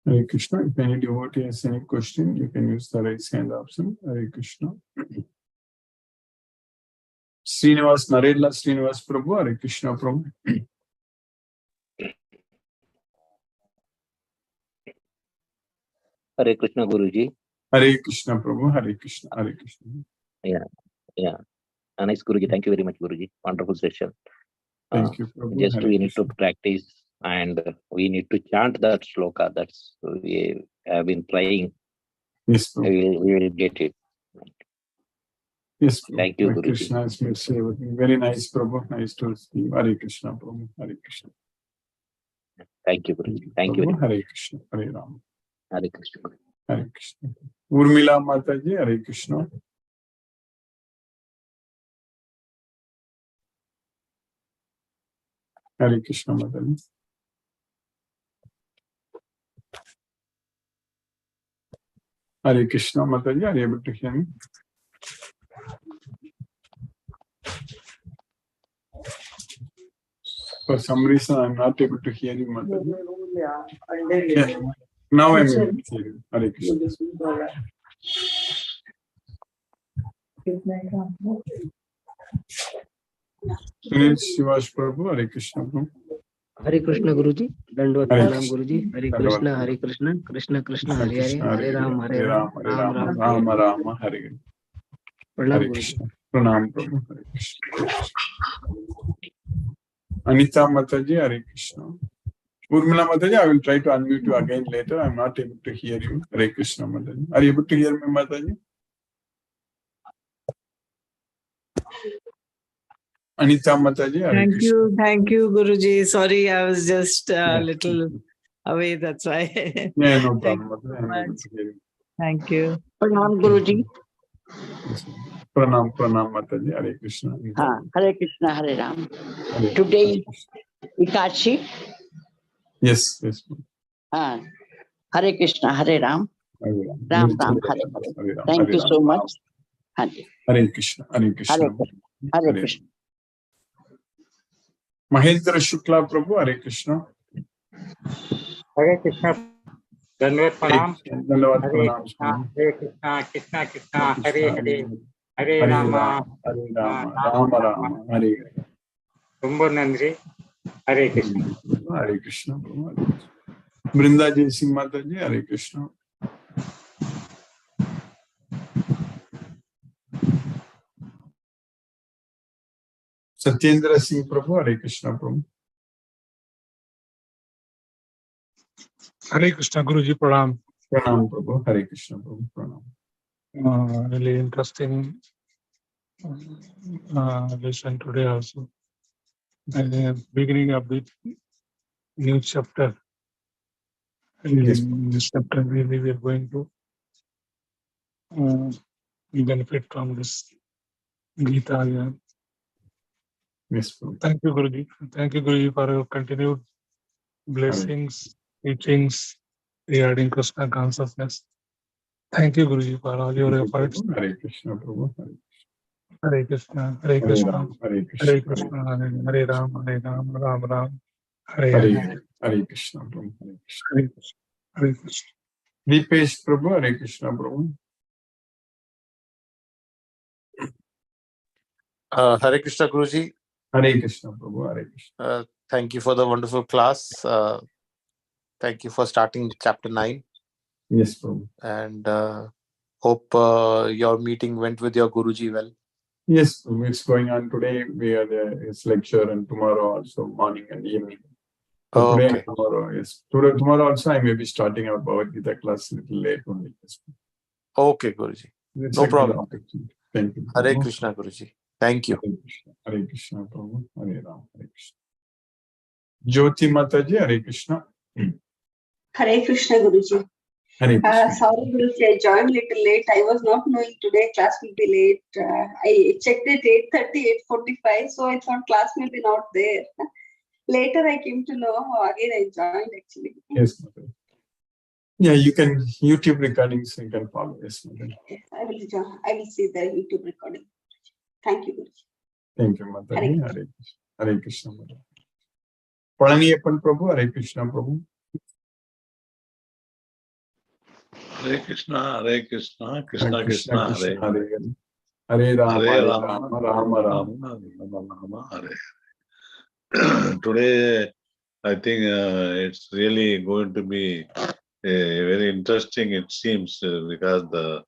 Hare Krishna. If any devotee has any question, you can use the raise hand option. Hare Krishna. Srinivas Narela Srinivas Prabhu. Hare Krishna Prabhu. Hare Krishna Guruji. Hare Krishna Prabhu. Hare Krishna. Hare Krishna. Yeah. Nice Guruji. Thank you very much, Guruji. Wonderful session. Thank you, Prabhu. Just Hare we Krishna. need to practice and we need to chant that shloka. That's we have been trying. Yes, Prabhu. We will get it. Yes, Prabhu. Thank you, Hare Guruji. Krishna has made everything. Very nice, Prabhu. Nice to see you. Hare Krishna Prabhu. Hare Krishna. Thank you, Guruji. Thank you very much. Hare Krishna. Hare Ram. Hare Krishna. Hare Krishna. Urmila Mataji. Hare Krishna. Hare Krishna Mataji. Hare Krishna Mataji. Are you able to hear me? For some reason, I'm not able to hear you, Mataji. Yeah. Now I'm able to hear you. Hare Krishna. Sunil Shivash Prabhu. Hare Krishna Prabhu. Hare Krishna Guruji. Dandavad Hare Pranam Krishna. Guruji. Hare Dandavad Krishna, Pranam. Hare Krishna, Krishna Krishna, Hare Hare Hare, Krishna. Hare Ram, Hare Ram, Hare Ram Ram. Ram, Hare Ram, Rama Hare. Rama Hare Hare. Pranam Hare Guruji. Krishna. Pranam Prabhu. Hare Krishna. Anita Mataji. Hare Krishna. Urmila Mataji, I will try to unmute you again later. I'm not able to hear you. Hare Krishna Mataji. Are you able to hear me, Mataji? Anita Mataji. Hare Krishna. Thank you, Guruji. Sorry, I was just a little away. That's why. Yeah, no Thank problem. you I'm so able much. to hear you. Thank you. Pranam Guruji. Yes, Pranam Mataji. Hare Krishna. Hare Krishna, Hare Ram. Hare Today is Krishna. Ikachi. Yes. Hare Krishna, Hare Ram. Hare Ram Ram, Hare Hare. Thank you so much. Hare Krishna. Hare Krishna. Hare Krishna. Mahendra Shukla Prabhu. Hare Krishna. Hare Krishna. Dandavad Pranam. Dandavad Hare Pranam. Krishna. Hare Krishna. Krishna Krishna. Hare Hare. Hare Rama. Hare Rama. Rama Rama. Hare Hare. Rumbo Nandri. Hare Krishna. Hare Krishna. Brinda Jai Singh Mataji. Hare Krishna. Satyendra Singh Prabhu. Hare Krishna Prabhu. Hare Krishna Guruji Pranam. Pranam Prabhu. Hare Krishna Prabhu. Pranam. Really interesting lesson today also. And beginning of the new chapter. Yes. In this chapter, really we are going to benefit from this Gita. Yeah. Yes, Prabhu. Thank you, Guruji. Thank you, Guruji, for your continued blessings, teachings regarding Krishna consciousness. Thank you, Guruji, for all your efforts. Hare Krishna Prabhu. Hare Krishna, Hare Krishna, Hare Hare Krishna. Krishna, Hare Ram, Ram Ram, Hare Hare Hare. Hare Krishna Prabhu. Hare Krishna. Hare Krishna, Hare Krishna. Deepesh Prabhu. Hare Krishna Prabhu. Hare Krishna Guruji. Hare Krishna Prabhu. Hare Krishna. Thank you for the wonderful class. Thank you for starting chapter 9. Yes, Prabhu. And hope your meeting went with your Guruji well. Yes, Prabhu. It's going on today. We had his lecture, and tomorrow also morning and evening. So today and tomorrow, yes. Tomorrow also I may be starting our Bhagavad Gita class a little late only. Yes. Okay, Guruji. It's No a good problem. opportunity. Thank you. Hare Prabhu. Krishna Guruji. Thank you. Hare Krishna, Prabhu. Hare Ram, Hare Krishna. Jyoti Mataji, Hare Krishna. Hare Krishna, Guruji. Hare Krishna. Sorry, Guruji, I joined little late. I was not knowing today class will be late. I checked it 8:30, 8:45, so I thought class may be not there. Later, I came to know. Again, I joined actually. Yes, Mataji. Yeah, you can YouTube recordings. You can follow. Yes, Mataji. Yes, I will join. I will see the YouTube recording. Thank you, Guruji. Thank you, Mataji. Hare Krishna. Hare Krishna, Mataji. Palaniappan Prabhu, Hare Krishna, Prabhu. Hare Krishna, Hare Krishna, Krishna Hare Krishna, Krishna, Hare Hare Hare. Hare Rama, Hare Hare Rama, Rama, Rama Rama Rama. Rama, Hare. Today, I think it's really going to be very interesting, it seems, because the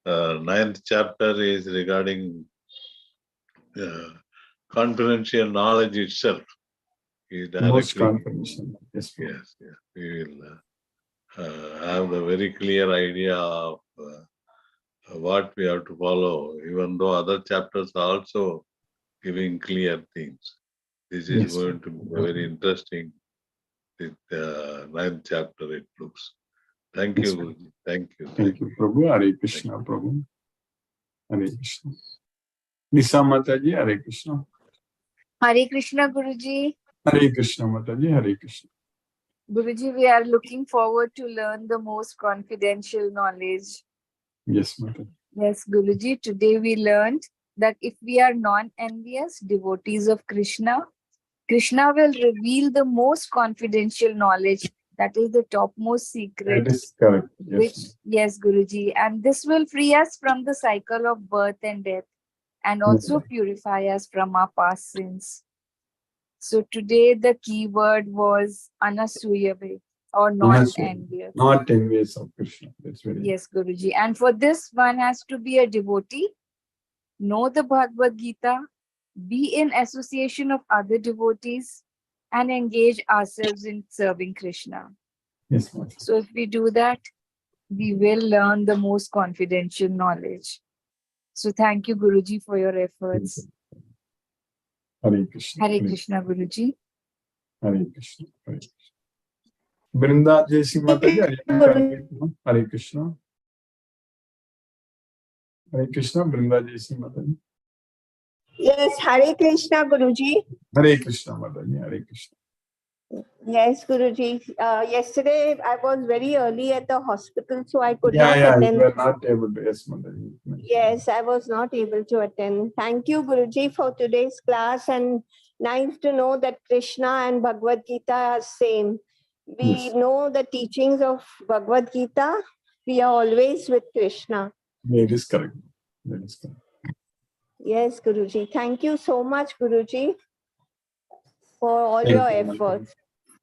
9th chapter is regarding confidential knowledge itself. Most confidential. Yes, yes, yes. We will have the very clear idea of what we have to follow, even though other chapters are also giving clear things. This is going to be very interesting. With the 9th chapter, it looks. Thank you, Guruji. Thank you. Thank you, Prabhu. Hare Krishna, Prabhu. Hare Krishna. Nisa Mataji, Hare Krishna. Hare Krishna, Guruji. Hare Krishna, Mataji. Hare Krishna. Guruji, we are looking forward to learn the most confidential knowledge. Yes, Mataji. Yes, Guruji. Today we learned that if we are non-envious devotees of Krishna, Krishna will reveal the most confidential knowledge, that is the topmost secret. That is correct. Yes. Yes, Guruji. And this will free us from the cycle of birth and death and also purify us from our past sins. So today the keyword was anasuyave or not envious. Not envious of Krishna. That's very Yes, Guruji. And for this, one has to be a devotee, know the Bhagavad Gita, be in association of other devotees, and engage ourselves in serving Krishna. Yes, Mataji. So if we do that, we will learn the most confidential knowledge. So thank you, Guruji, for your efforts. Hare Krishna. Hare Krishna, Guruji. Hare Krishna. Hare Krishna. Brinda Jayasri Mataji. Hare Krishna. Hare Krishna. Brinda Jayasri Mataji. Yes, Hare Krishna, Guruji. Hare Krishna, Mataji. Hare Krishna. Yes, Guruji. Yesterday I was very early at the hospital, so I could not attend. You were not able to. Yes, Mataji. Yes, I was not able to attend. Thank you, Guruji, for today's class, and nice to know that Krishna and Bhagavad Gita are same. We know the teachings of Bhagavad Gita. We are always with Krishna. That is correct. That is correct. Yes, Guruji. Thank you so much, Guruji, for all your efforts.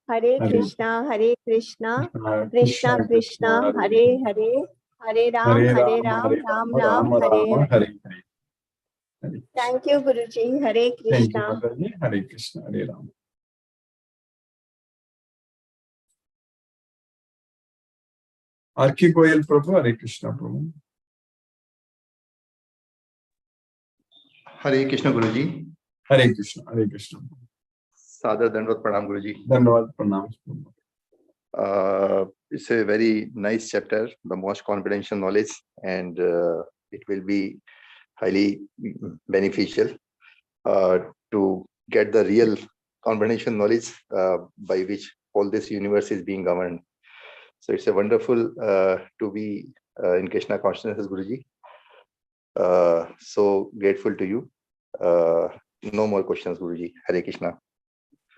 Hare Krishna, Hare Krishna, Krishna Krishna, Hare Hare, Hare Ram, Hare Ram, Ram Ram, Hare Hare. Thank you, Guruji. Hare Krishna. Thank you, Mataji. Hare Krishna. Hare Ram. Arki Goyal Prabhu, Hare Krishna, Prabhu. Hare Krishna, Guruji. Hare Krishna. Hare Krishna. Sadhar Dandvat Pranam, Guruji. Dandavad Pranam. It's a very nice chapter, the most confidential knowledge, and it will be highly beneficial to get the real confidential knowledge by which all this universe is being governed. So it's a wonderful to be in Krishna consciousness, Guruji. So grateful to you. No more questions, Guruji. Hare Krishna.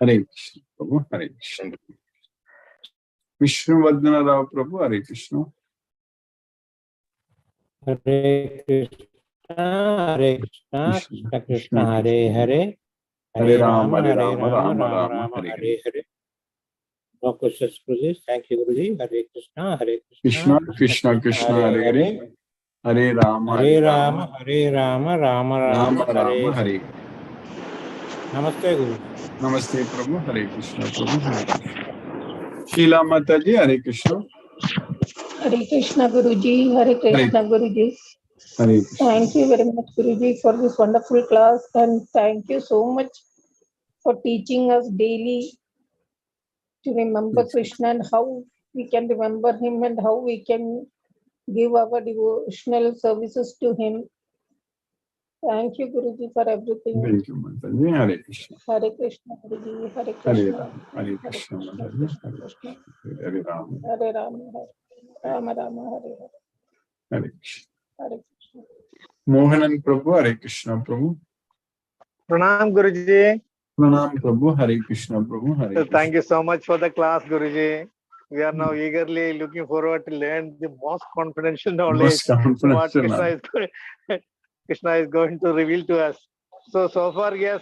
Hare Krishna, Prabhu. Hare Krishna. Vishnu Vardhana Rao Prabhu, Hare Krishna. Hare Krishna, Hare Krishna, Krishna Krishna, Hare Hare, Hare Rama, Hare Rama, Rama, Rama, Rama Hare Hare Hare. No questions, Guruji. Thank you, Guruji. Hare Krishna, Hare Krishna, Krishna, Krishna, Hare Hare. Hare Rama, Hare Rama, Hare Rama, Rama Rama, Rama, Rama, Hare. Hare. Namaste, Guruji. Namaste, Prabhu. Hare Krishna, Prabhu. Hare Krishna. Sheila Mataji, Hare Krishna. Hare Krishna, Guruji. Hare Krishna, Guruji. Hare Krishna. Thank you very much, Guruji, for this wonderful class, and thank you so much for teaching us daily to remember Krishna and how we can remember him and how we can give our devotional services to him. Thank you, Guruji, for everything. Thank you, Mataji. Hare Krishna. Hare Krishna, Guruji. Hare Hare Krishna. Ram. Hare Krishna, Mataji. Hare Ram. Hare Rama, Rama Rama, Hare Hare. Hare Krishna. Hare Krishna. Mohanan Prabhu, Hare Krishna Prabhu. Pranam Guruji. Pranam Prabhu, Hare Krishna Prabhu. Hare Krishna. Thank you so much for the class, Guruji. We are now eagerly looking forward to learn the most confidential knowledge what Krishna is going to reveal to us. So far he has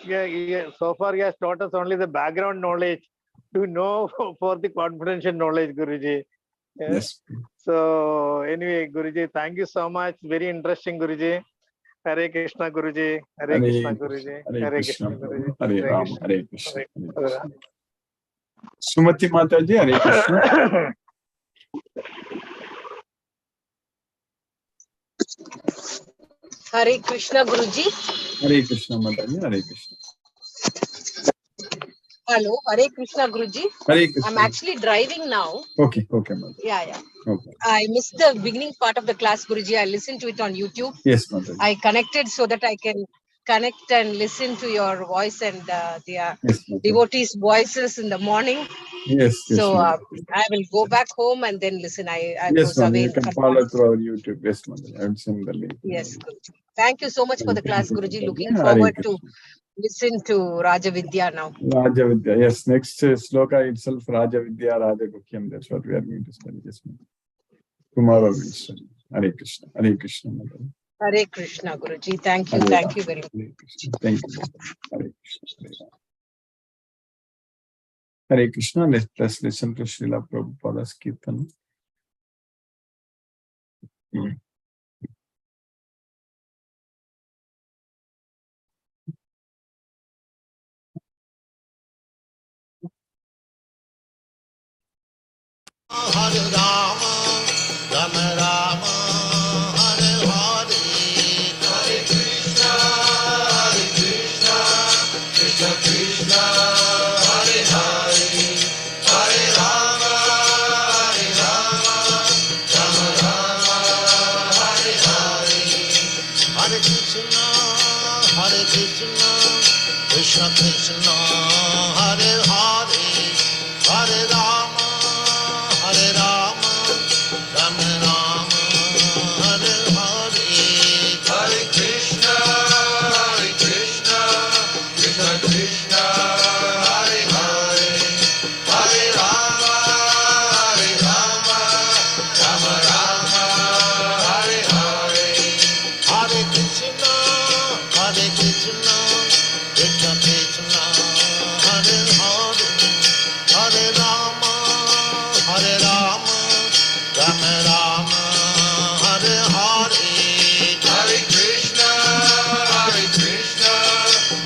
taught us only the background knowledge to know for the confidential knowledge, Guruji. Yes. So anyway, Guruji, thank you so much. Very interesting, Guruji. Hare Krishna, Guruji. Hare Krishna, Guruji. Hare Krishna, Guruji. Hare Ram. Hare Krishna. Sumati Mataji, Hare Krishna. Hare Krishna, Guruji. Hare Krishna, Mataji. Hare Krishna. Hello, Hare Krishna, Guruji. Hare Krishna. I'm actually driving now. Okay, Mataji. Yeah. Okay. I missed the beginning part of the class, Guruji. I listened to it on YouTube. Yes, Mataji. I connected so that I can connect and listen to your voice and the devotees' voices in the morning. Yes. So I will go back home and then listen. I Yes, was away. you can follow through our YouTube. Yes, Mataji. I will send the link. Yes, Guruji. Thank you so much for the class, Guruji. Looking Hare forward Krishna. to listen to Raja Vidya now. Raja Vidya. Yes, next sloka itself, Raja Vidya, Raja Gukyam. That's what we are going to study. Yes, Mataji. Tomorrow we will study. Hare Krishna. Hare Krishna, Mataji. Hare Krishna, Guruji. Thank you. Hare Thank Ram. you very much. Hare Krishna. Thank you. Hare Krishna. Hare Ram. Hare Krishna. Let's listen to Srila Prabhupada's Kirtan. Hare Rama, Rama Rama, Hare Hare, Hare Krishna, Krishna Krishna, Hare Hare, Hare Rama, Rama Rama, Hare Hare, Hare Krishna, Krishna Krishna, Hare Hare, Hare Rama. Hare Rama, Rama Rama, Hare Hare, Hare Krishna, Krishna Krishna, Hare Hare, Hare Rama, Rama Rama, Hare Hare, Hare Krishna, Krishna Krishna, Hare Hare, Hare Rama. Hare Rama, Rama Rama, Hare Hare, Hare Krishna,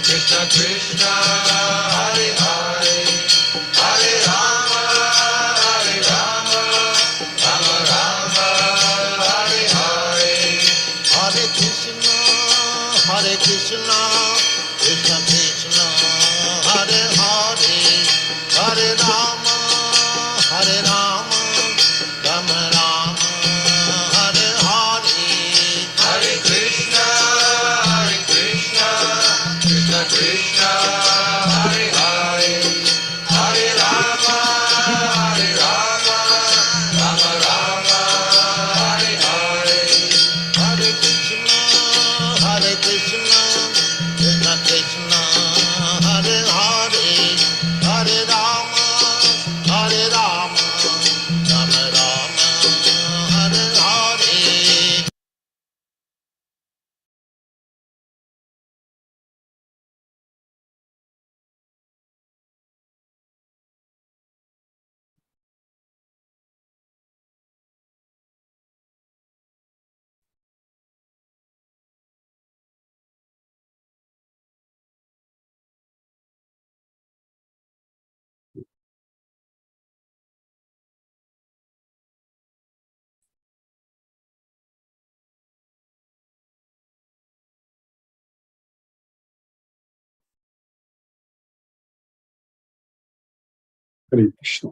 Krishna Krishna, Hare Hare, Hare Rama, Rama Rama, Hare Hare, Hare Krishna, Krishna Krishna, Hare Hare, Hare Rama. Hare Rama, Rama Rama, Hare Hare, Hare Krishna, Krishna Krishna, Hare Hare, Hare Rama, Rama Rama, Hare Hare, Hare Krishna, Krishna Krishna, Hare Krishna.